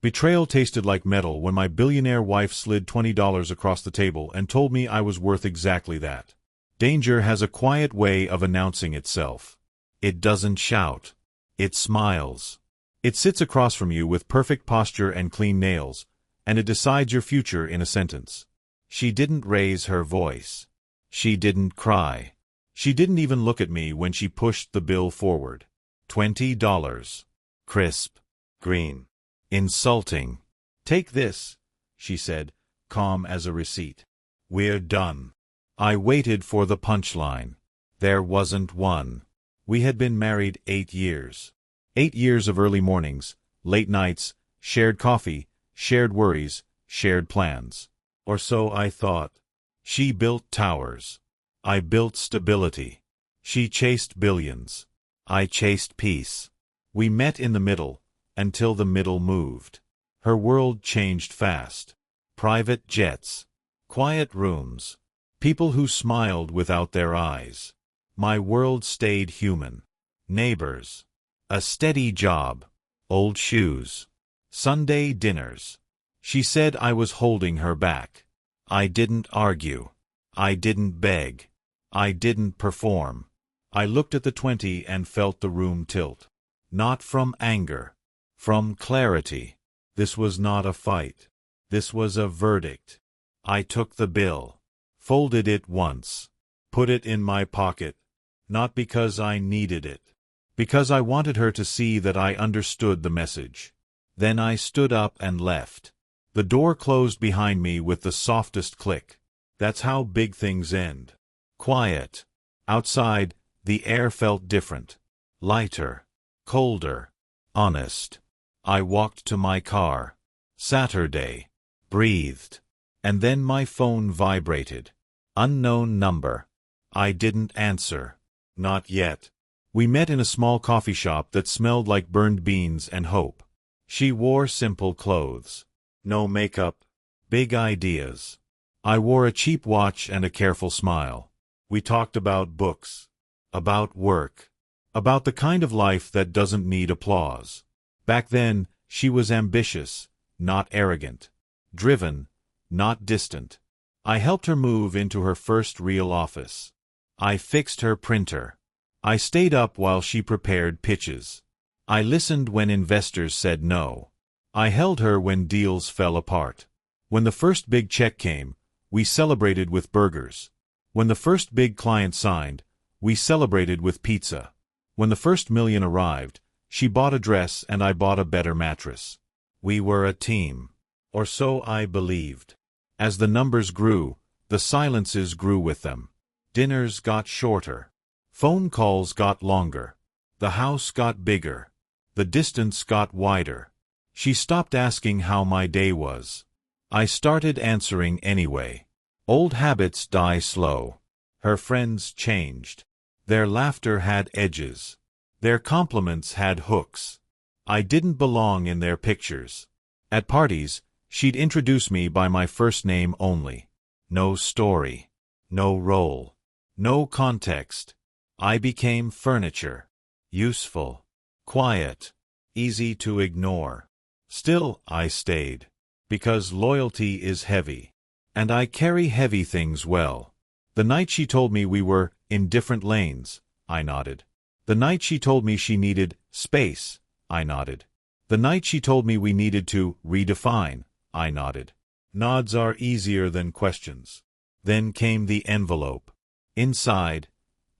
Betrayal tasted like metal when my billionaire wife slid $20 across the table and told me I was worth exactly that. Danger has a quiet way of announcing itself. It doesn't shout. It smiles. It sits across from you with perfect posture and clean nails, and it decides your future in a sentence. She didn't raise her voice. She didn't cry. She didn't even look at me when she pushed the bill forward. $20. Crisp. Green. Insulting. Take this, she said, calm as a receipt. We're done. I waited for the punchline. There wasn't one. We had been married 8 years. 8 years of early mornings, late nights, shared coffee, shared worries, shared plans. Or so I thought. She built towers. I built stability. She chased billions. I chased peace. We met in the middle, until the middle moved. Her world changed fast. Private jets. Quiet rooms. People who smiled without their eyes. My world stayed human. Neighbors. A steady job. Old shoes. Sunday dinners. She said I was holding her back. I didn't argue. I didn't beg. I didn't perform. I looked at the 20 and felt the room tilt. Not from anger. From clarity. This was not a fight. This was a verdict. I took the bill. Folded it once. Put it in my pocket. Not because I needed it. Because I wanted her to see that I understood the message. Then I stood up and left. The door closed behind me with the softest click. That's how big things end. Quiet. Outside, the air felt different. Lighter. Colder. Honest. I walked to my car. Saturday. Breathed. And then my phone vibrated. Unknown number. I didn't answer. Not yet. We met in a small coffee shop that smelled like burned beans and hope. She wore simple clothes. No makeup. Big ideas. I wore a cheap watch and a careful smile. We talked about books. About work. About the kind of life that doesn't need applause. Back then, she was ambitious, not arrogant. Driven, not distant. I helped her move into her first real office. I fixed her printer. I stayed up while she prepared pitches. I listened when investors said no. I held her when deals fell apart. When the first big check came, we celebrated with burgers. When the first big client signed, we celebrated with pizza. When the first million arrived, she bought a dress and I bought a better mattress. We were a team. Or so I believed. As the numbers grew, the silences grew with them. Dinners got shorter. Phone calls got longer. The house got bigger. The distance got wider. She stopped asking how my day was. I started answering anyway. Old habits die slow. Her friends changed. Their laughter had edges. Their compliments had hooks. I didn't belong in their pictures. At parties, she'd introduce me by my first name only. No story. No role. No context. I became furniture. Useful. Quiet. Easy to ignore. Still, I stayed. Because loyalty is heavy. And I carry heavy things well. The night she told me we were in different lanes, I nodded. The night she told me she needed space, I nodded. The night she told me we needed to redefine, I nodded. Nods are easier than questions. Then came the envelope. Inside,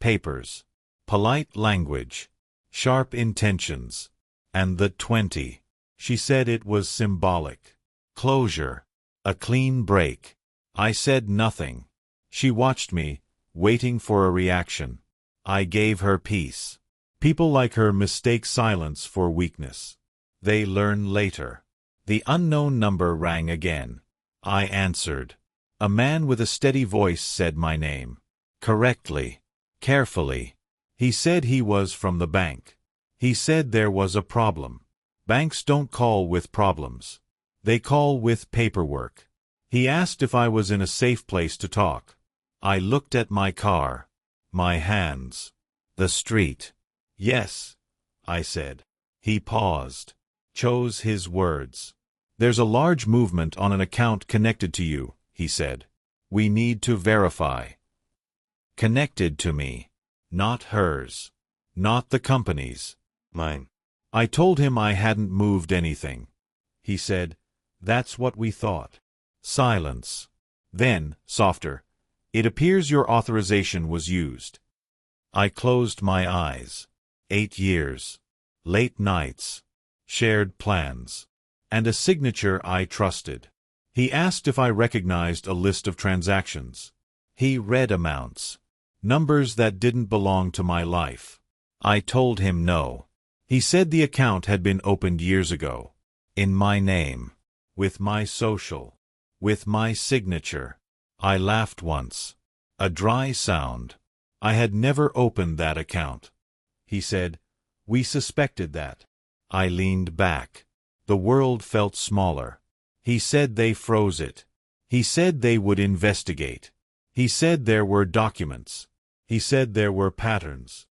papers. Polite language. Sharp intentions. And the 20. She said it was symbolic. Closure. A clean break. I said nothing. She watched me, waiting for a reaction. I gave her peace. People like her mistake silence for weakness. They learn later. The unknown number rang again. I answered. A man with a steady voice said my name. Correctly. Carefully. He said he was from the bank. He said there was a problem. Banks don't call with problems. They call with paperwork. He asked if I was in a safe place to talk. I looked at my car. My hands. The street. Yes, I said. He paused. Chose his words. There's a large movement on an account connected to you, he said. We need to verify. Connected to me. Not hers. Not the company's. Mine. I told him I hadn't moved anything. He said, that's what we thought. Silence. Then, softer, it appears your authorization was used. I closed my eyes. 8 years. Late nights. Shared plans. And a signature I trusted. He asked if I recognized a list of transactions. He read amounts. Numbers that didn't belong to my life. I told him no. He said the account had been opened years ago. In my name. With my social. With my signature. I laughed once. A dry sound. I had never opened that account. He said, we suspected that. I leaned back. The world felt smaller. He said they froze it. He said they would investigate. He said there were documents. He said there were patterns.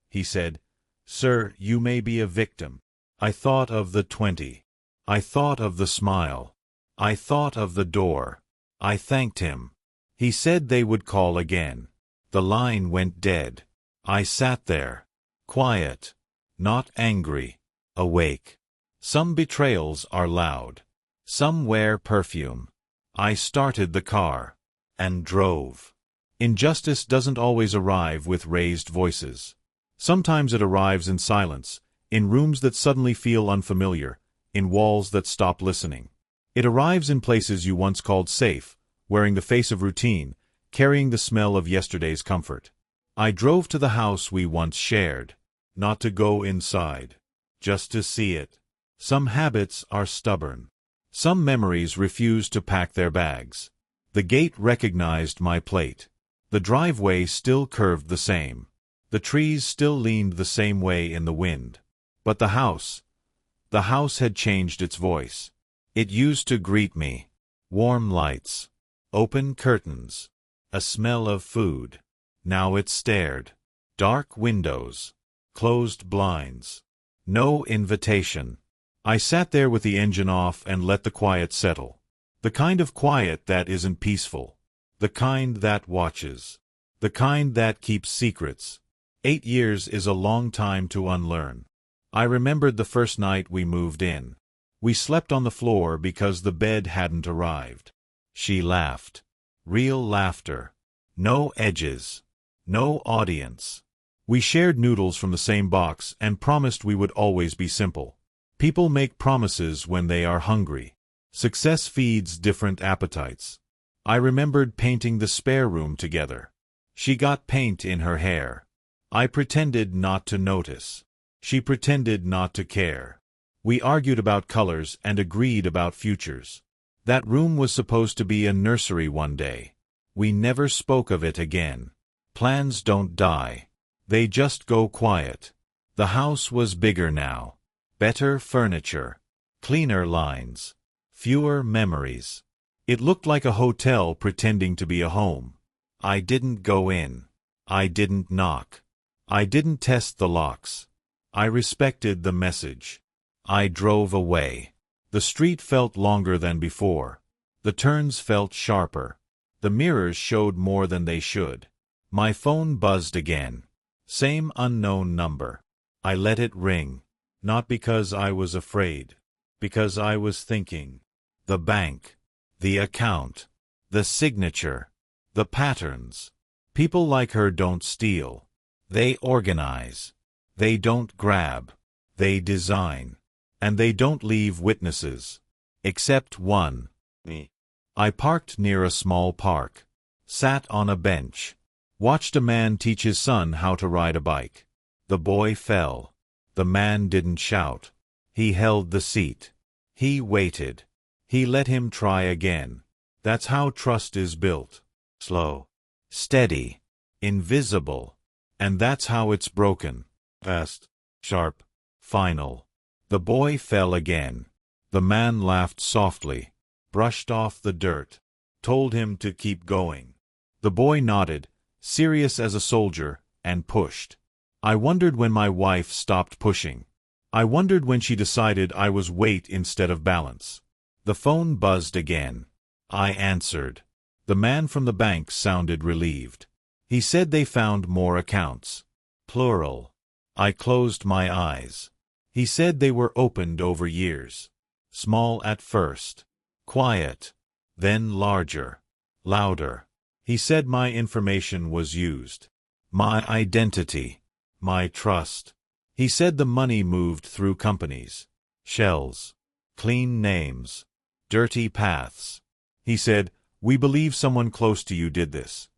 He said, sir, you may be a victim. I thought of the 20. I thought of the smile. I thought of the door. I thanked him. He said they would call again. The line went dead. I sat there. Quiet. Not angry. Awake. Some betrayals are loud. Some wear perfume. I started the car. And drove. Injustice doesn't always arrive with raised voices. Sometimes it arrives in silence, in rooms that suddenly feel unfamiliar, in walls that stop listening. It arrives in places you once called safe, wearing the face of routine, carrying the smell of yesterday's comfort. I drove to the house we once shared, not to go inside, just to see it. Some habits are stubborn. Some memories refuse to pack their bags. The gate recognized my plate. The driveway still curved the same. The trees still leaned the same way in the wind. But the house had changed its voice. It used to greet me. Warm lights. Open curtains. A smell of food. Now it stared. Dark windows. Closed blinds. No invitation. I sat there with the engine off and let the quiet settle. The kind of quiet that isn't peaceful. The kind that watches. The kind that keeps secrets. 8 years is a long time to unlearn. I remembered the first night we moved in. We slept on the floor because the bed hadn't arrived. She laughed. Real laughter. No edges. No audience. We shared noodles from the same box and promised we would always be simple. People make promises when they are hungry. Success feeds different appetites. I remembered painting the spare room together. She got paint in her hair. I pretended not to notice. She pretended not to care. We argued about colors and agreed about futures. That room was supposed to be a nursery one day. We never spoke of it again. Plans don't die. They just go quiet. The house was bigger now. Better furniture. Cleaner lines. Fewer memories. It looked like a hotel pretending to be a home. I didn't go in. I didn't knock. I didn't test the locks. I respected the message. I drove away. The street felt longer than before. The turns felt sharper. The mirrors showed more than they should. My phone buzzed again. Same unknown number. I let it ring. Not because I was afraid. Because I was thinking. The bank. The account. The signature. The patterns. People like her don't steal. They organize. They don't grab. They design. And they don't leave witnesses. Except one. Me. I parked near a small park. Sat on a bench. Watched a man teach his son how to ride a bike. The boy fell. The man didn't shout. He held the seat. He waited. He let him try again. That's how trust is built. Slow. Steady. Invisible. And that's how it's broken. Fast. Sharp. Final. The boy fell again. The man laughed softly. Brushed off the dirt. Told him to keep going. The boy nodded, serious as a soldier, and pushed. I wondered when my wife stopped pushing. I wondered when she decided I was weight instead of balance. The phone buzzed again. I answered. The man from the bank sounded relieved. He said they found more accounts. Plural. I closed my eyes. He said they were opened over years. Small at first. Quiet. Then larger. Louder. He said my information was used. My identity. My trust. He said the money moved through companies. Shells. Clean names. Dirty paths. He said, "We believe someone close to you did this."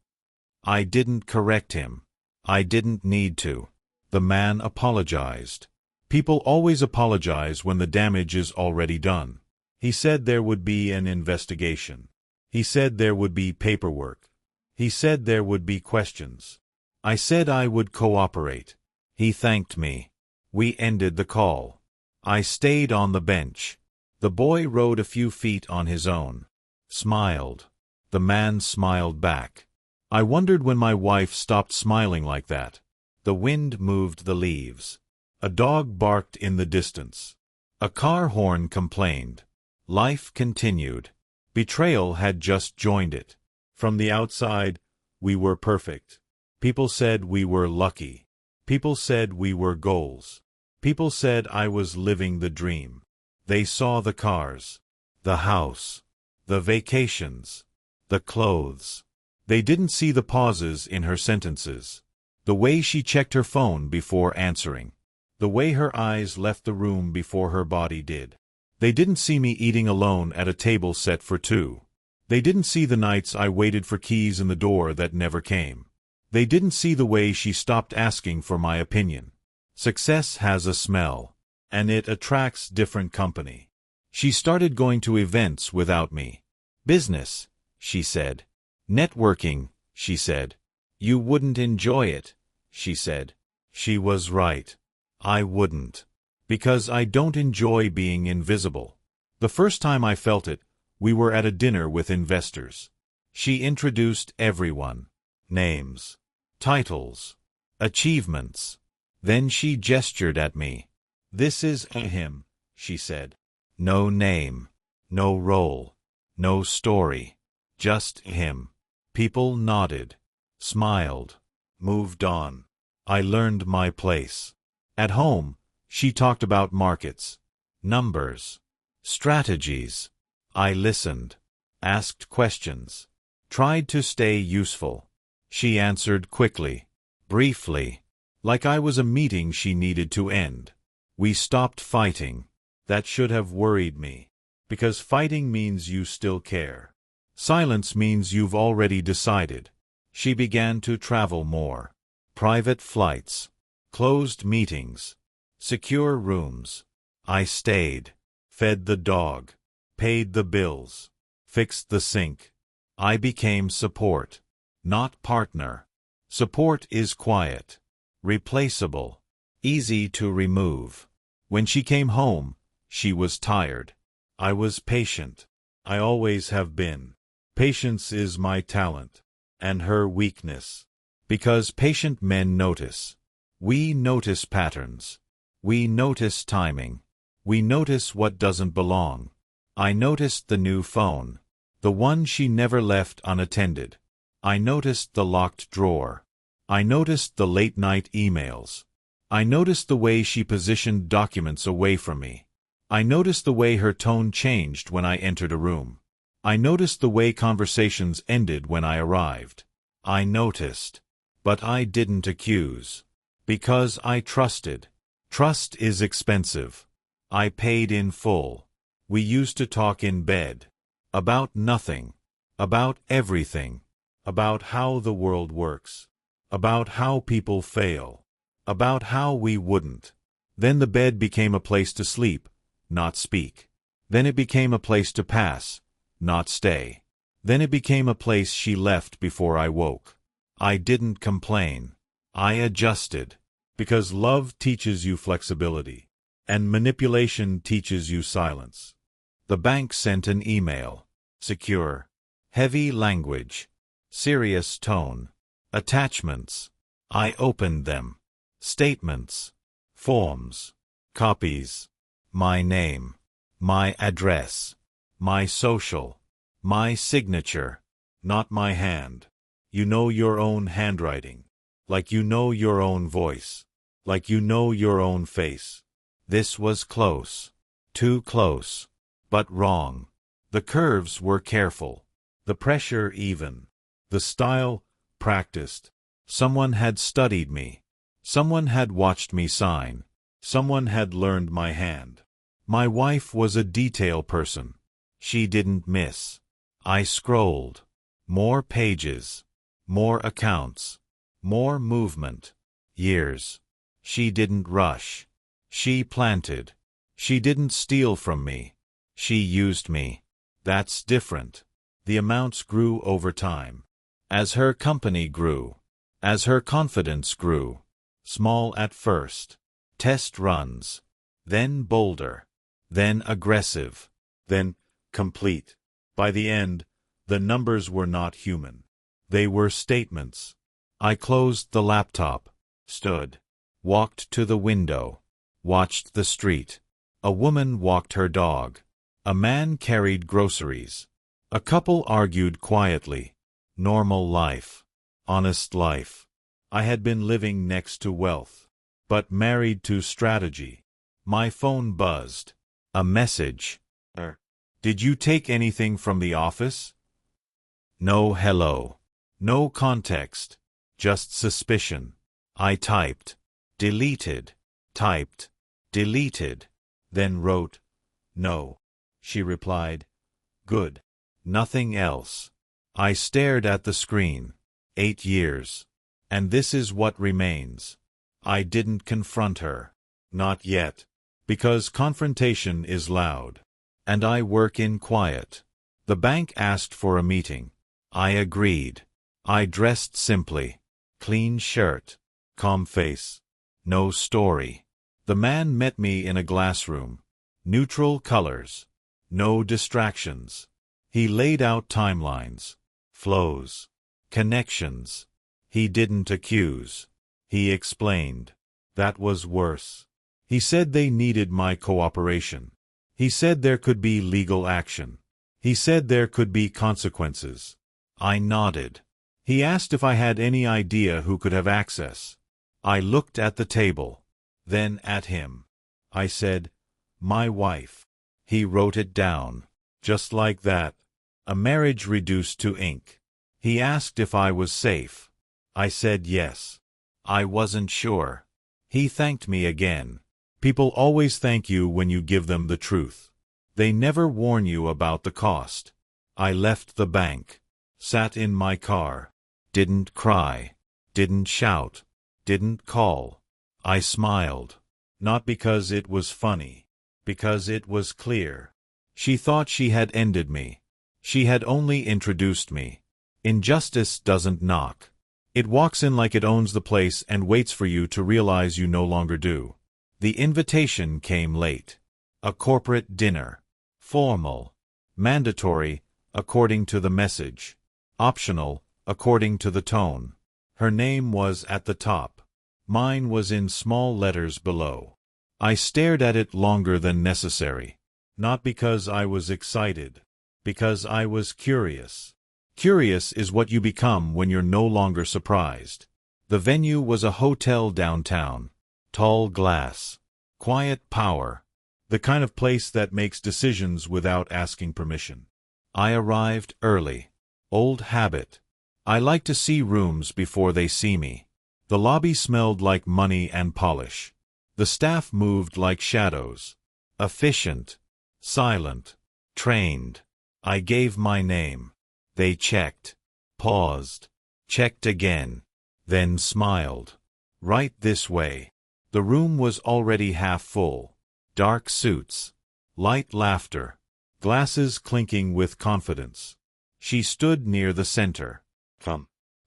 I didn't correct him. I didn't need to. The man apologized. People always apologize when the damage is already done. He said there would be an investigation. He said there would be paperwork. He said there would be questions. I said I would cooperate. He thanked me. We ended the call. I stayed on the bench. The boy rode a few feet on his own. Smiled. The man smiled back. I wondered when my wife stopped smiling like that. The wind moved the leaves. A dog barked in the distance. A car horn complained. Life continued. Betrayal had just joined it. From the outside, we were perfect. People said we were lucky. People said we were goals. People said I was living the dream. They saw the cars, the house, the vacations, the clothes. They didn't see the pauses in her sentences, the way she checked her phone before answering, the way her eyes left the room before her body did. They didn't see me eating alone at a table set for two. They didn't see the nights I waited for keys in the door that never came. They didn't see the way she stopped asking for my opinion. Success has a smell, and it attracts different company. She started going to events without me. Business, she said. Networking, she said. You wouldn't enjoy it, she said. She was right. I wouldn't. Because I don't enjoy being invisible. The first time I felt it, we were at a dinner with investors. She introduced everyone. Names. Titles. Achievements. Then she gestured at me. This is him, she said. No name. No role. No story. Just him. People nodded. Smiled. Moved on. I learned my place. At home, she talked about markets. Numbers. Strategies. I listened. Asked questions. Tried to stay useful. She answered quickly. Briefly. Like I was a meeting she needed to end. We stopped fighting. That should have worried me. Because fighting means you still care. Silence means you've already decided. She began to travel more. Private flights. Closed meetings. Secure rooms. I stayed. Fed the dog. Paid the bills. Fixed the sink. I became support. Not partner. Support is quiet. Replaceable. Easy to remove. When she came home, she was tired. I was patient. I always have been. Patience is my talent. And her weakness. Because patient men notice. We notice patterns. We notice timing. We notice what doesn't belong. I noticed the new phone. The one she never left unattended. I noticed the locked drawer. I noticed the late-night emails. I noticed the way she positioned documents away from me. I noticed the way her tone changed when I entered a room. I noticed the way conversations ended when I arrived. I noticed. But I didn't accuse. Because I trusted. Trust is expensive. I paid in full. We used to talk in bed. About nothing. About everything. About how the world works. About how people fail. About how we wouldn't. Then the bed became a place to sleep, not speak. Then it became a place to pass, not stay. Then it became a place she left before I woke. I didn't complain. I adjusted. Because love teaches you flexibility. And manipulation teaches you silence. The bank sent an email. Secure. Heavy language. Serious tone. Attachments. I opened them. Statements. Forms. Copies. My name. My address. My social. My signature. Not my hand. You know your own handwriting. Like you know your own voice. Like you know your own face. This was close. Too close. But wrong. The curves were careful. The pressure even. The style, practiced. Someone had studied me. Someone had watched me sign. Someone had learned my hand. My wife was a detail person. She didn't miss. I scrolled. More pages. More accounts. More movement. Years. She didn't rush. She planted. She didn't steal from me. She used me. That's different. The amounts grew over time. As her company grew. As her confidence grew. Small at first. Test runs. Then bolder. Then aggressive. Then complete. By the end, the numbers were not human. They were statements. I closed the laptop. Stood. Walked to the window. Watched the street. A woman walked her dog. A man carried groceries. A couple argued quietly. Normal life. Honest life. I had been living next to wealth. But married to strategy. My phone buzzed. A message. Did you take anything from the office? No hello. No context. Just suspicion. I typed. Deleted. Typed. Deleted. Then wrote. No. She replied. Good. Nothing else. I stared at the screen. 8 years. And this is what remains. I didn't confront her. Not yet. Because confrontation is loud. And I work in quiet. The bank asked for a meeting. I agreed. I dressed simply. Clean shirt. Calm face. No story. The man met me in a glass room. Neutral colors. No distractions. He laid out timelines. Flows. Connections. He didn't accuse. He explained. That was worse. He said they needed my cooperation. He said there could be legal action. He said there could be consequences. I nodded. He asked if I had any idea who could have access. I looked at the table. Then at him. I said, my wife. He wrote it down. Just like that. A marriage reduced to ink. He asked if I was safe. I said yes. I wasn't sure. He thanked me again. People always thank you when you give them the truth. They never warn you about the cost. I left the bank. Sat in my car. Didn't cry. Didn't shout. Didn't call. I smiled. Not because it was funny. Because it was clear. She thought she had ended me. She had only introduced me. Injustice doesn't knock. It walks in like it owns the place and waits for you to realize you no longer do. The invitation came late. A corporate dinner. Formal. Mandatory, according to the message. Optional, according to the tone. Her name was at the top. Mine was in small letters below. I stared at it longer than necessary. Not because I was excited. Because I was curious. Curious is what you become when you're no longer surprised. The venue was a hotel downtown. Tall glass. Quiet power. The kind of place that makes decisions without asking permission. I arrived early. Old habit. I like to see rooms before they see me. The lobby smelled like money and polish. The staff moved like shadows. Efficient. Silent. Trained. I gave my name. They checked. Paused. Checked again. Then smiled. Right this way. The room was already half full. Dark suits. Light laughter. Glasses clinking with confidence. She stood near the center.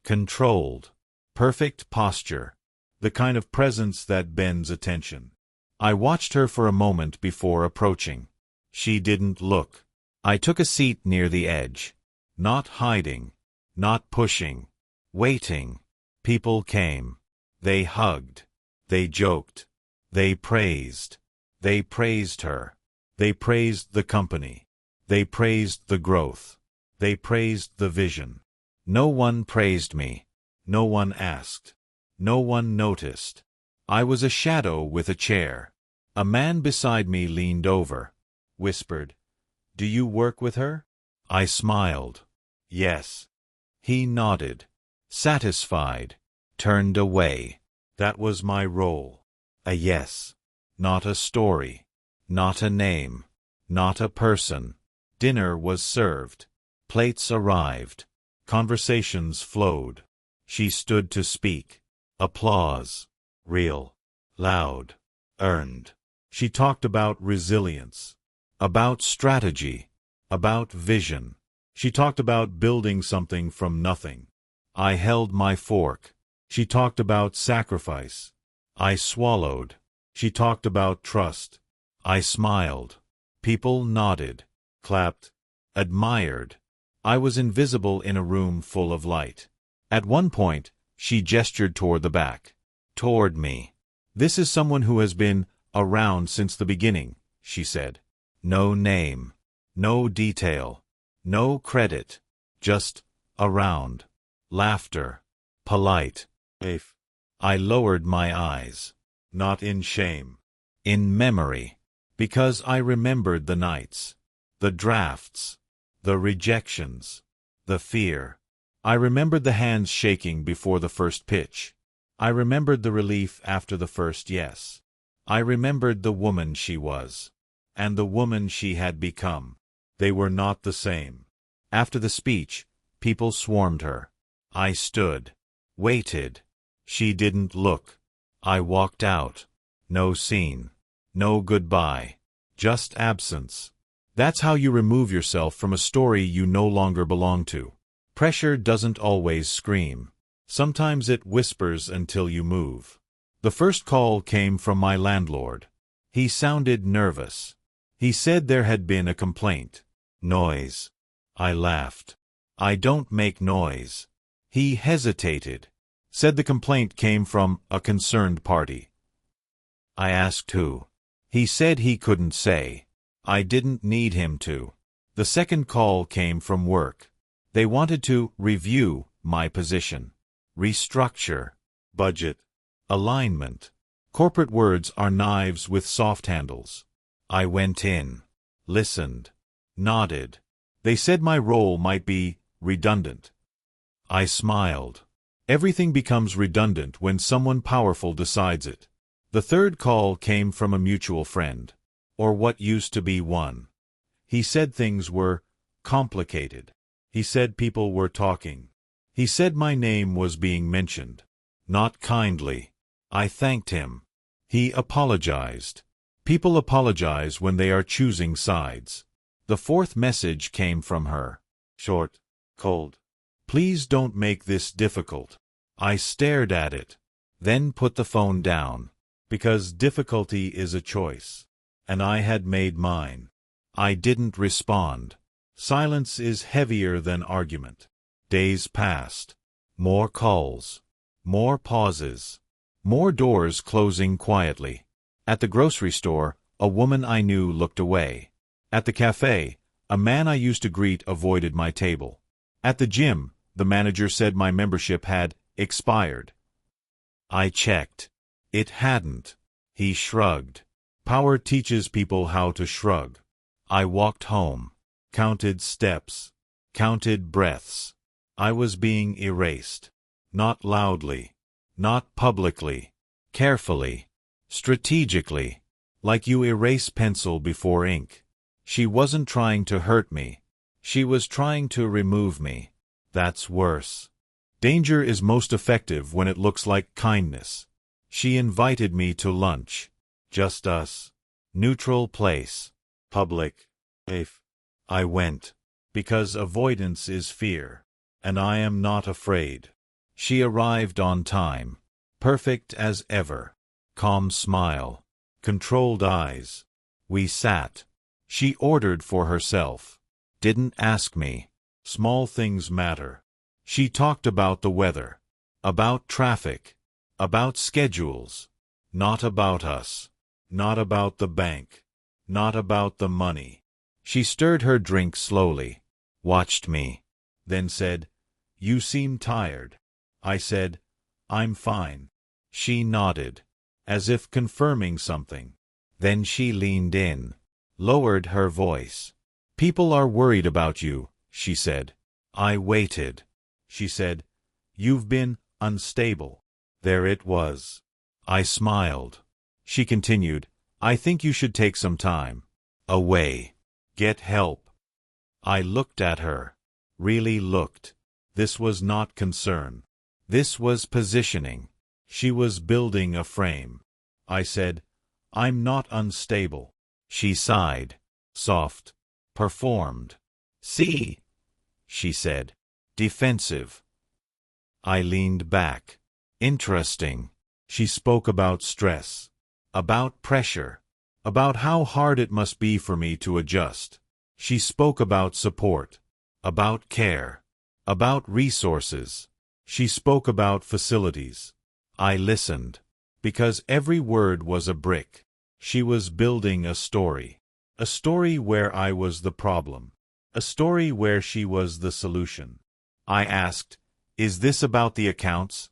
Controlled. Perfect posture. The kind of presence that bends attention. I watched her for a moment before approaching. She didn't look. I took a seat near the edge. Not hiding. Not pushing. Waiting. People came. They hugged. They joked. They praised. They praised her. They praised the company. They praised the growth. They praised the vision. No one praised me. No one asked. No one noticed. I was a shadow with a chair. A man beside me leaned over, whispered, "Do you work with her?" I smiled. Yes. He nodded, satisfied, turned away. That was my role. A yes. Not a story. Not a name. Not a person. Dinner was served. Plates arrived. Conversations flowed. She stood to speak. Applause. Real. Loud. Earned. She talked about resilience. About strategy. About vision. She talked about building something from nothing. I held my fork. She talked about sacrifice. I swallowed. She talked about trust. I smiled. People nodded, clapped, admired. I was invisible in a room full of light. At one point, she gestured toward the back. Toward me. "This is someone who has been around since the beginning," she said. No name. No detail. No credit. Just around. Laughter. Polite. If. I lowered my eyes. Not in shame. In memory. Because I remembered the nights. The drafts. The rejections. The fear. I remembered the hands shaking before the first pitch. I remembered the relief after the first yes. I remembered the woman she was. And the woman she had become. They were not the same. After the speech, people swarmed her. I stood. Waited. She didn't look. I walked out. No scene. No goodbye. Just absence. That's how you remove yourself from a story you no longer belong to. Pressure doesn't always scream. Sometimes it whispers until you move. The first call came from my landlord. He sounded nervous. He said there had been a complaint. Noise. I laughed. I don't make noise. He hesitated. Said the complaint came from a concerned party. I asked who. He said he couldn't say. I didn't need him to. The second call came from work. They wanted to review my position. Restructure. Budget. Alignment. Corporate words are knives with soft handles. I went in. Listened. Nodded. They said my role might be redundant. I smiled. Everything becomes redundant when someone powerful decides it. The third call came from a mutual friend, or what used to be one. He said things were complicated. He said people were talking. He said my name was being mentioned. Not kindly. I thanked him. He apologized. People apologize when they are choosing sides. The fourth message came from her. Short. Cold. Please don't make this difficult. I stared at it. Then put the phone down. Because difficulty is a choice. And I had made mine. I didn't respond. Silence is heavier than argument. Days passed. More calls. More pauses. More doors closing quietly. At the grocery store, a woman I knew looked away. At the cafe, a man I used to greet avoided my table. At the gym, the manager said my membership had expired. I checked. It hadn't. He shrugged. Power teaches people how to shrug. I walked home. Counted steps. Counted breaths. I was being erased. Not loudly. Not publicly. Carefully. Strategically. Like you erase pencil before ink. She wasn't trying to hurt me. She was trying to remove me. That's worse. Danger is most effective when it looks like kindness. She invited me to lunch. Just us. Neutral place. Public. Safe. I went. Because avoidance is fear. And I am not afraid. She arrived on time. Perfect as ever. Calm smile. Controlled eyes. We sat. She ordered for herself. Didn't ask me. Small things matter. She talked about the weather. About traffic. About schedules. Not about us. Not about the bank. Not about the money. She stirred her drink slowly, watched me, then said, "You seem tired." I said, "I'm fine." She nodded, as if confirming something. Then she leaned in, lowered her voice. "People are worried about you," she said. I waited. She said, "You've been unstable." There it was. I smiled. She continued, "I think you should take some time away. Get help." I looked at her. Really looked. This was not concern. This was positioning. She was building a frame. I said, "I'm not unstable." She sighed. Soft. Performed. "See?" she said. "Defensive." I leaned back. Interesting. She spoke about stress. About pressure. About how hard it must be for me to adjust. She spoke about support. About care. About resources. She spoke about facilities. I listened. Because every word was a brick. She was building a story. A story where I was the problem. A story where she was the solution. I asked, "Is this about the accounts?"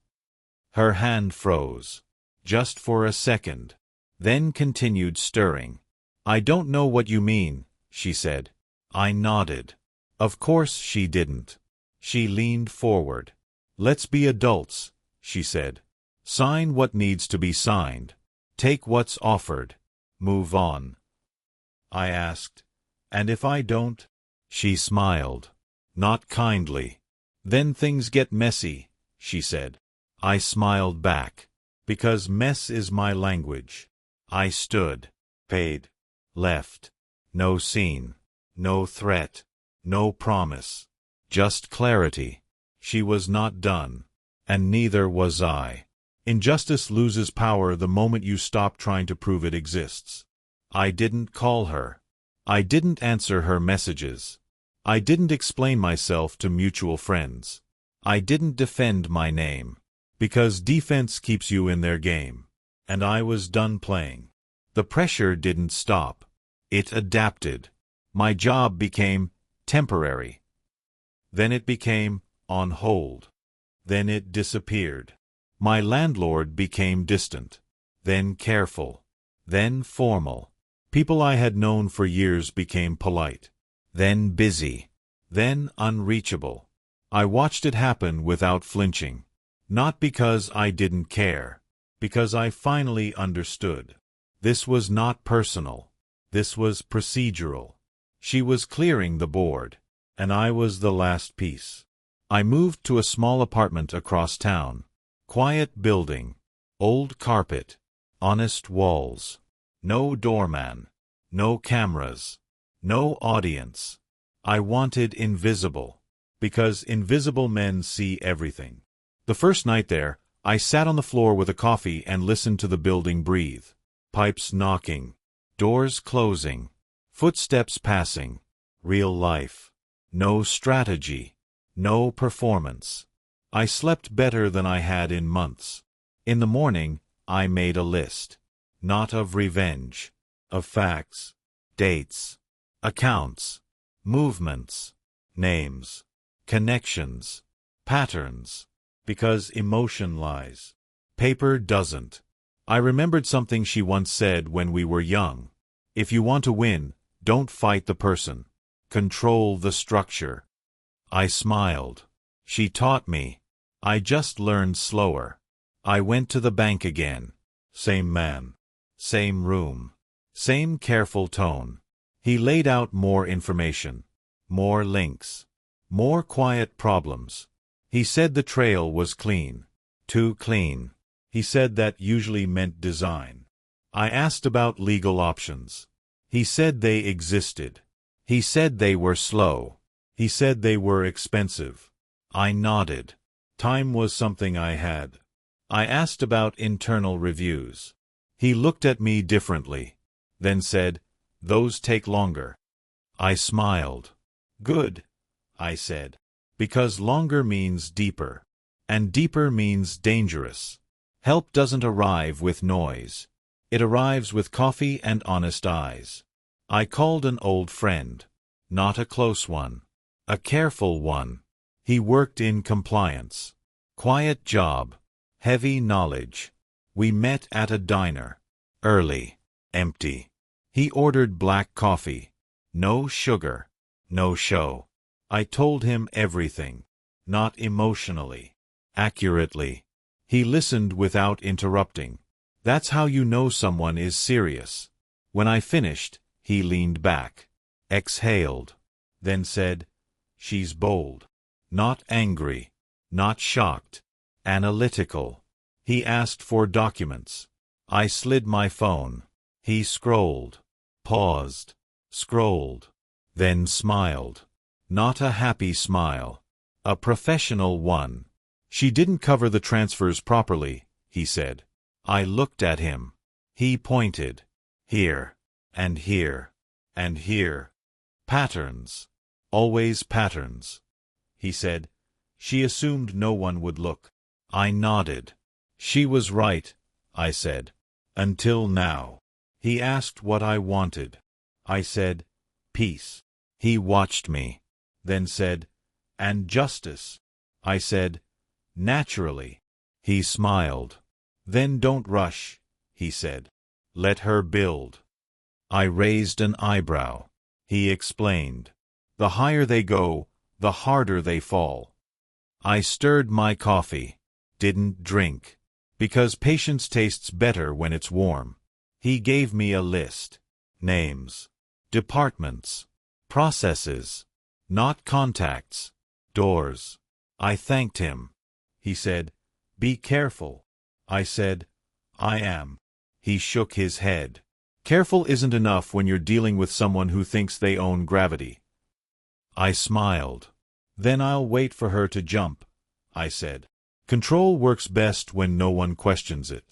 Her hand froze. Just for a second. Then continued stirring. "I don't know what you mean," she said. I nodded. Of course she didn't. She leaned forward. "Let's be adults," she said. "Sign what needs to be signed. Take what's offered. Move on." I asked, "And if I don't?" She smiled. Not kindly. "Then things get messy," she said. I smiled back. Because mess is my language. I stood. Paid. Left. No scene. No threat. No promise. Just clarity. She was not done. And neither was I. Injustice loses power the moment you stop trying to prove it exists. I didn't call her. I didn't answer her messages. I didn't explain myself to mutual friends. I didn't defend my name. Because defense keeps you in their game. And I was done playing. The pressure didn't stop. It adapted. My job became temporary. Then it became on hold. Then it disappeared. My landlord became distant. Then careful. Then formal. People I had known for years became polite. Then busy. Then unreachable. I watched it happen without flinching. Not because I didn't care. Because I finally understood. This was not personal. This was procedural. She was clearing the board. And I was the last piece. I moved to a small apartment across town. Quiet building. Old carpet. Honest walls. No doorman. No cameras. No audience. I wanted invisible. Because invisible men see everything. The first night there, I sat on the floor with a coffee and listened to the building breathe. Pipes knocking. Doors closing. Footsteps passing. Real life. No strategy. No performance. I slept better than I had in months. In the morning, I made a list. Not of revenge. Of facts. Dates. Accounts. Movements. Names. Connections. Patterns. Because emotion lies. Paper doesn't. I remembered something she once said when we were young. If you want to win, don't fight the person. Control the structure. I smiled. She taught me. I just learned slower. I went to the bank again. Same man. Same room. Same careful tone. He laid out more information. More links. More quiet problems. He said the trail was clean. Too clean. He said that usually meant design. I asked about legal options. He said they existed. He said they were slow. He said they were expensive. I nodded. Time was something I had. I asked about internal reviews. He looked at me differently. Then said, "Those take longer." I smiled. "Good," I said. Because longer means deeper. And deeper means dangerous. Help doesn't arrive with noise. It arrives with coffee and honest eyes. I called an old friend. Not a close one. A careful one. He worked in compliance. Quiet job. Heavy knowledge. We met at a diner. Early. Empty. He ordered black coffee. No sugar. No show. I told him everything. Not emotionally. Accurately. He listened without interrupting. That's how you know someone is serious. When I finished, he leaned back. Exhaled. Then said, "She's bold." Not angry. Not shocked. Analytical. He asked for documents. I slid my phone. He scrolled. Paused. Scrolled. Then smiled. Not a happy smile. A professional one. "She didn't cover the transfers properly," he said. I looked at him. He pointed. Here. And here. And here. Patterns. Always patterns. He said, "She assumed no one would look." I nodded. "She was right," I said. "Until now." He asked what I wanted. I said, "Peace." He watched me. Then said, "And justice." I said, "Naturally." He smiled. "Then don't rush," he said. "Let her build." I raised an eyebrow. He explained. "The higher they go, the harder they fall." I stirred my coffee. Didn't drink. Because patience tastes better when it's warm. He gave me a list. Names. Departments. Processes. Not contacts. Doors. I thanked him. He said, "Be careful." I said, "I am." He shook his head. "Careful isn't enough when you're dealing with someone who thinks they own gravity." I smiled. "Then I'll wait for her to jump," I said. Control works best when no one questions it.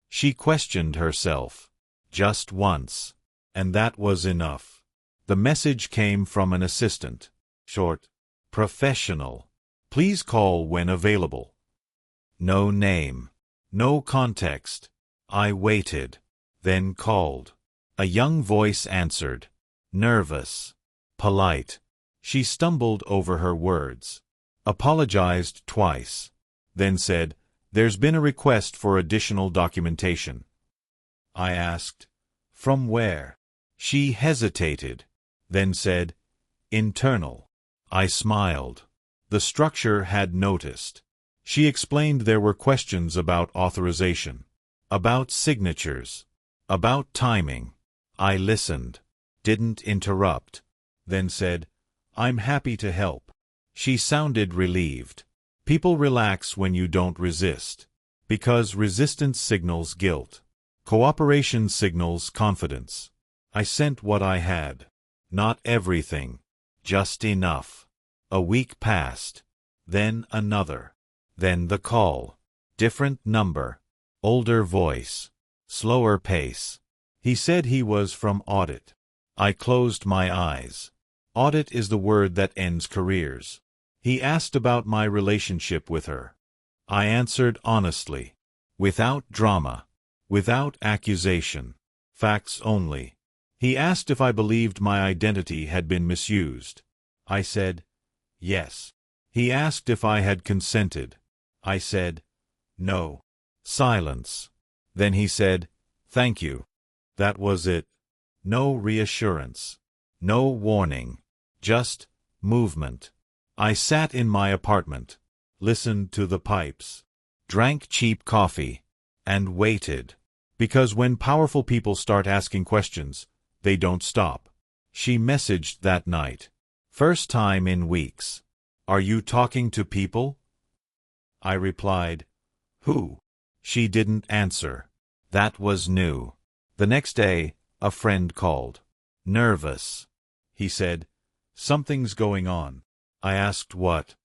She questioned herself. Just once. And that was enough. The message came from an assistant. Short. Professional. Please call when available. No name. No context. I waited. Then called. A young voice answered. Nervous. Polite. She stumbled over her words. Apologized twice. Then said, "There's been a request for additional documentation." I asked, "From where?" She hesitated. Then said, "Internal." I smiled. The structure had noticed. She explained there were questions about authorization, about signatures, about timing. I listened. Didn't interrupt. Then said, "I'm happy to help." She sounded relieved. People relax when you don't resist. Because resistance signals guilt. Cooperation signals confidence. I sent what I had. Not everything. Just enough. A week passed. Then another. Then the call. Different number. Older voice. Slower pace. He said he was from audit. I closed my eyes. Audit is the word that ends careers. He asked about my relationship with her. I answered honestly. Without drama. Without accusation. Facts only. He asked if I believed my identity had been misused. I said, yes. He asked if I had consented. I said, no. Silence. Then he said, "Thank you." That was it. No reassurance. No warning. Just movement. I sat in my apartment, listened to the pipes, drank cheap coffee, and waited. Because when powerful people start asking questions, they don't stop. She messaged that night. First time in weeks. "Are you talking to people?" I replied, "Who?" She didn't answer. That was new. The next day, a friend called. Nervous. He said, "Something's going on." I asked what.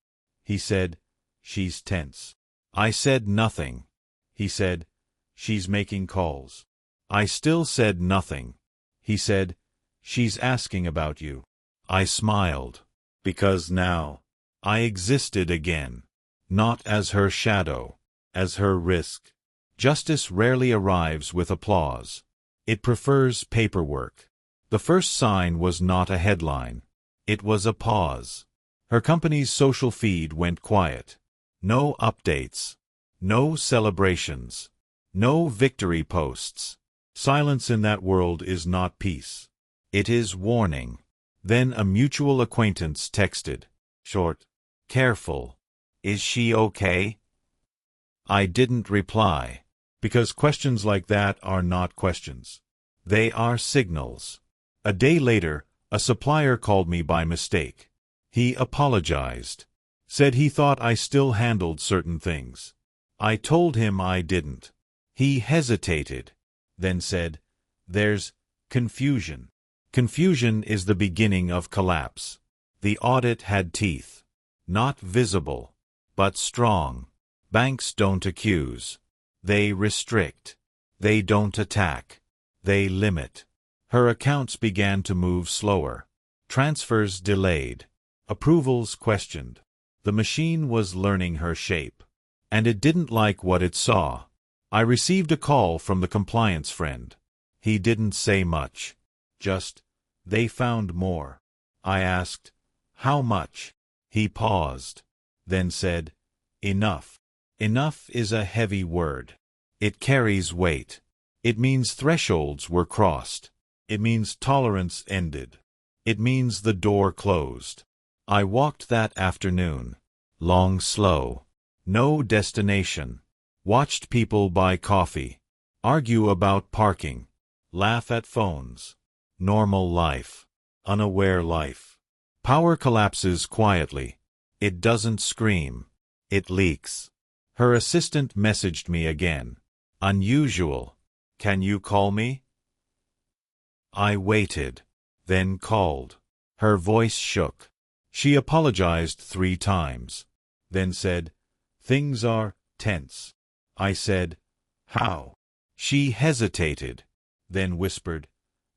He said, "She's tense." I said nothing. He said, "She's making calls." I still said nothing. He said, "She's asking about you." I smiled. Because now, I existed again. Not as her shadow. As her risk. Justice rarely arrives with applause. It prefers paperwork. The first sign was not a headline. It was a pause. Her company's social feed went quiet. No updates. No celebrations. No victory posts. Silence in that world is not peace. It is warning. Then a mutual acquaintance texted. Short. Careful. Is she okay? I didn't reply. Because questions like that are not questions. They are signals. A day later, a supplier called me by mistake. He apologized. Said he thought I still handled certain things. I told him I didn't. He hesitated. Then said, "There's confusion." Confusion is the beginning of collapse. The audit had teeth. Not visible, but strong. Banks don't accuse. They restrict. They don't attack. They limit. Her accounts began to move slower. Transfers delayed. Approvals questioned. The machine was learning her shape. And it didn't like what it saw. I received a call from the compliance friend. He didn't say much. Just, "They found more." I asked, "How much?" He paused. Then said, "Enough." Enough is a heavy word. It carries weight. It means thresholds were crossed. It means tolerance ended. It means the door closed. I walked that afternoon. Long, slow. No destination. Watched people buy coffee. Argue about parking. Laugh at phones. Normal life. Unaware life. Power collapses quietly. It doesn't scream. It leaks. Her assistant messaged me again. Unusual. "Can you call me?" I waited. Then called. Her voice shook. She apologized 3 times. Then said, "Things are tense." I said, "How?" She hesitated. Then whispered,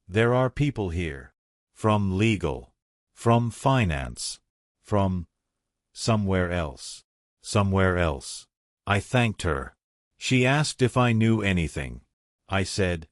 "There are people here. From legal. From finance. From somewhere else. Somewhere else." I thanked her. She asked if I knew anything. I said,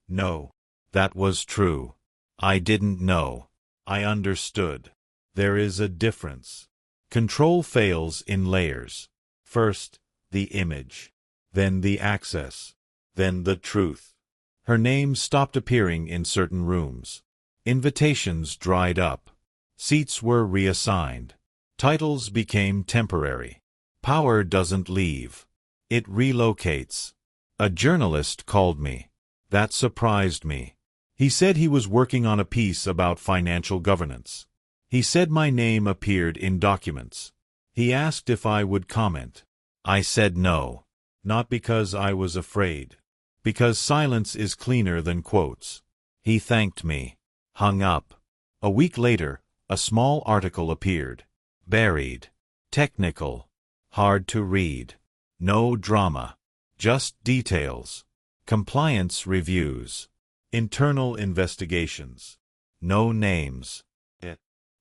"No." That was true. I didn't know. I understood. There is a difference. Control fails in layers. First, the image. Then the access. Then the truth. Her name stopped appearing in certain rooms. Invitations dried up. Seats were reassigned. Titles became temporary. Power doesn't leave. It relocates. A journalist called me. That surprised me. He said he was working on a piece about financial governance. He said my name appeared in documents. He asked if I would comment. I said no. Not because I was afraid. Because silence is cleaner than quotes. He thanked me. Hung up. A week later, a small article appeared. Buried. Technical. Hard to read. No drama. Just details. Compliance reviews. Internal investigations. No names.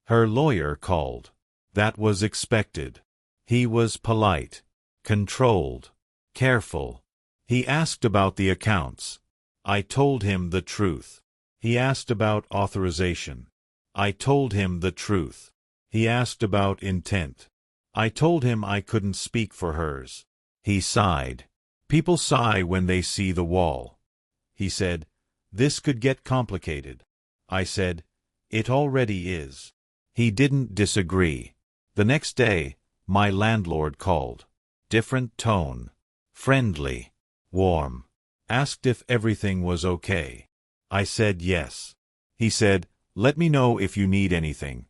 Her lawyer called. That was expected. He was polite. Controlled. Careful. He asked about the accounts. I told him the truth. He asked about authorization. I told him the truth. He asked about intent. I told him I couldn't speak for hers. He sighed. People sigh when they see the wall. He said, "This could get complicated." I said, "It already is." He didn't disagree. The next day, my landlord called. Different tone. Friendly. Warm. Asked if everything was okay. I said yes. He said, "Let me know if you need anything."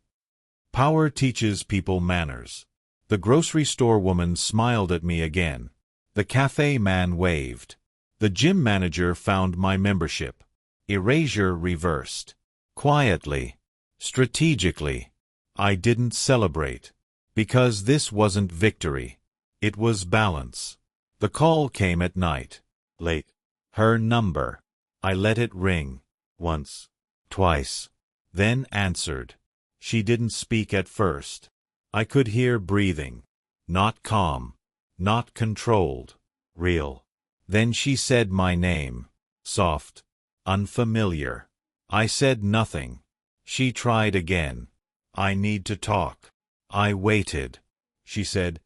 Power teaches people manners. The grocery store woman smiled at me again. The cafe man waved. The gym manager found my membership. Erasure reversed. Quietly. Strategically. I didn't celebrate. Because this wasn't victory. It was balance. The call came at night. Late. Her number. I let it ring. Once. Twice. Then answered. She didn't speak at first. I could hear breathing. Not calm. Not controlled. Real. Then she said my name. Soft. Unfamiliar. I said nothing. She tried again. I need to talk. I waited. She said,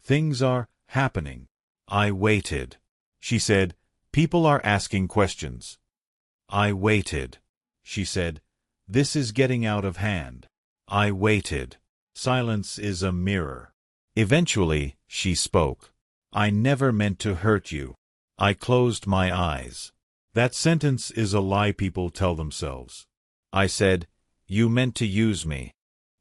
things are happening. I waited. She said, people are asking questions. I waited. She said, this is getting out of hand. I waited. Silence is a mirror. Eventually, she spoke. I never meant to hurt you. I closed my eyes. That sentence is a lie people tell themselves. I said, you meant to use me.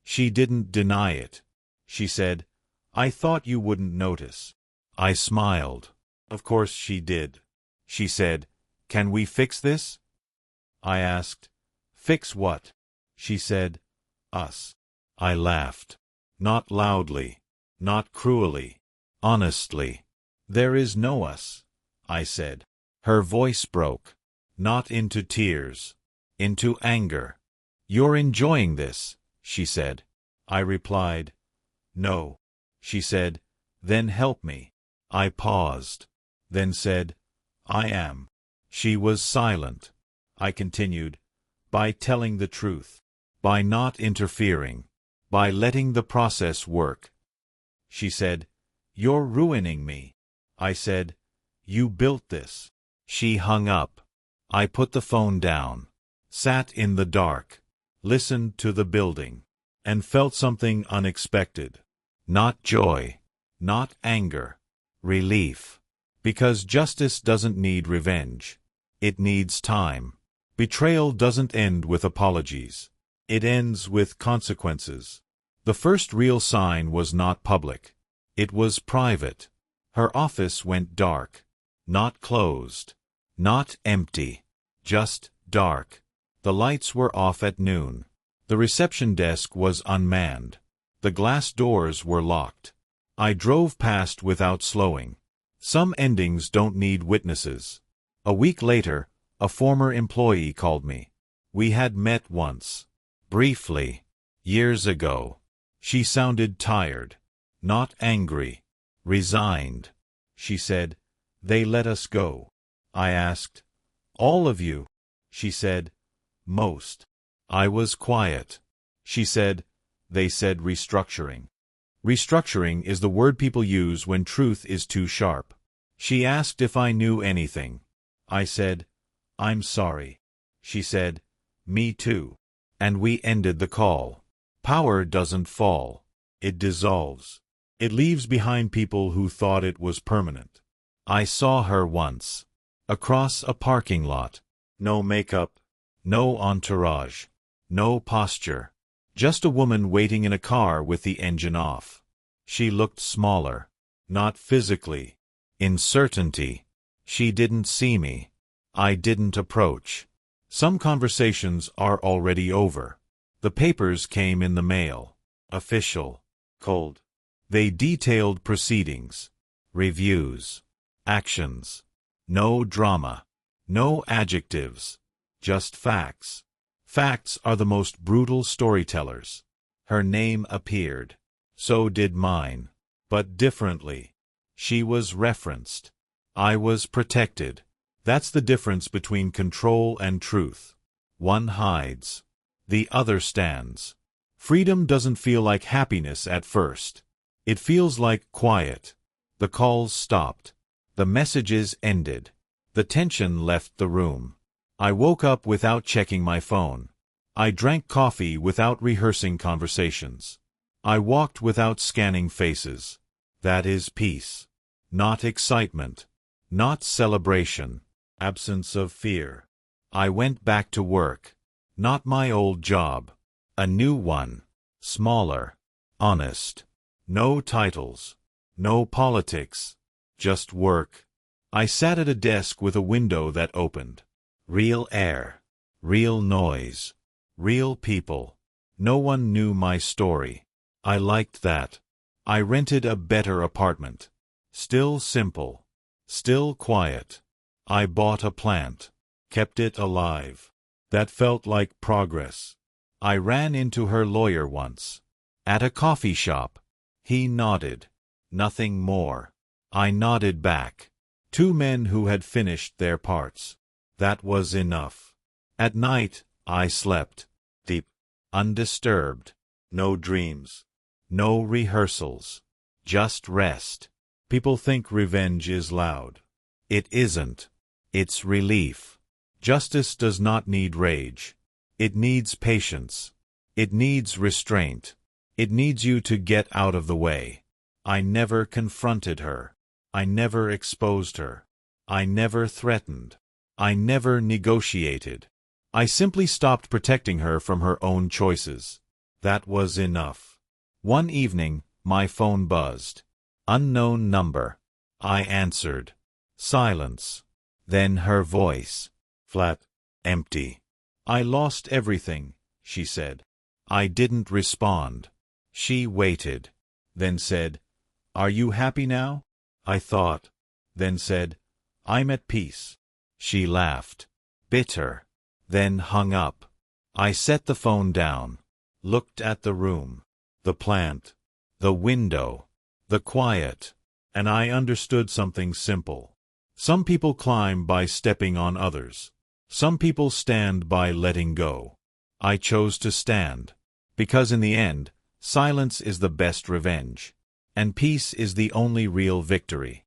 She didn't deny it. She said, I thought you wouldn't notice. I smiled. Of course she did. She said, can we fix this? I asked, fix what? She said, us. I laughed. Not loudly. Not cruelly. Honestly. There is no us, I said. Her voice broke. Not into tears. Into anger. You're enjoying this, she said. I replied, no. She said, then help me. I paused. Then said, I am. She was silent. I continued, by telling the truth. By not interfering. By letting the process work. She said, you're ruining me. I said, you built this. She hung up. I put the phone down. Sat in the dark. Listened to the building. And felt something unexpected. Not joy. Not anger. Relief. Because justice doesn't need revenge. It needs time. Betrayal doesn't end with apologies. It ends with consequences. The first real sign was not public. It was private. Her office went dark. Not closed. Not empty. Just dark. The lights were off at noon. The reception desk was unmanned. The glass doors were locked. I drove past without slowing. Some endings don't need witnesses. A week later, a former employee called me. We had met once. Briefly. Years ago. She sounded tired. Not angry. Resigned. She said, they let us go. I asked, all of you? She said, most. I was quiet. She said, they said restructuring. Restructuring is the word people use when truth is too sharp. She asked if I knew anything. I said, I'm sorry. She said, me too. And we ended the call. Power doesn't fall. It dissolves. It leaves behind people who thought it was permanent. I saw her once. Across a parking lot. No makeup. No entourage. No posture. Just a woman waiting in a car with the engine off. She looked smaller. Not physically. In certainty. She didn't see me. I didn't approach. Some conversations are already over. The papers came in the mail. Official. Cold. They detailed proceedings. Reviews. Actions. No drama. No adjectives. Just facts. Facts are the most brutal storytellers. Her name appeared. So did mine. But differently. She was referenced. I was protected. That's the difference between control and truth. One hides. The other stands. Freedom doesn't feel like happiness at first. It feels like quiet. The calls stopped. The messages ended. The tension left the room. I woke up without checking my phone. I drank coffee without rehearsing conversations. I walked without scanning faces. That is peace. Not excitement. Not celebration. Absence of fear. I went back to work. Not my old job. A new one. Smaller. Honest. No titles. No politics. Just work. I sat at a desk with a window that opened. Real air. Real noise. Real people. No one knew my story. I liked that. I rented a better apartment. Still simple. Still quiet. I bought a plant. Kept it alive. That felt like progress. I ran into her lawyer once. At a coffee shop. He nodded. Nothing more. I nodded back. Two men who had finished their parts. That was enough. At night, I slept. Deep. Undisturbed. No dreams. No rehearsals. Just rest. People think revenge is loud. It isn't. It's relief. Justice does not need rage. It needs patience. It needs restraint. It needs you to get out of the way. I never confronted her. I never exposed her. I never threatened. I never negotiated. I simply stopped protecting her from her own choices. That was enough. One evening, my phone buzzed. Unknown number. I answered. Silence. Then her voice. Flat. Empty. I lost everything, she said. I didn't respond. She waited. Then said, Are you happy now? I thought. Then said, I'm at peace. She laughed. Bitter. Then hung up. I set the phone down. Looked at the room. The plant. The window. The quiet. And I understood something simple. Some people climb by stepping on others. Some people stand by letting go. I chose to stand. Because in the end, silence is the best revenge. And peace is the only real victory.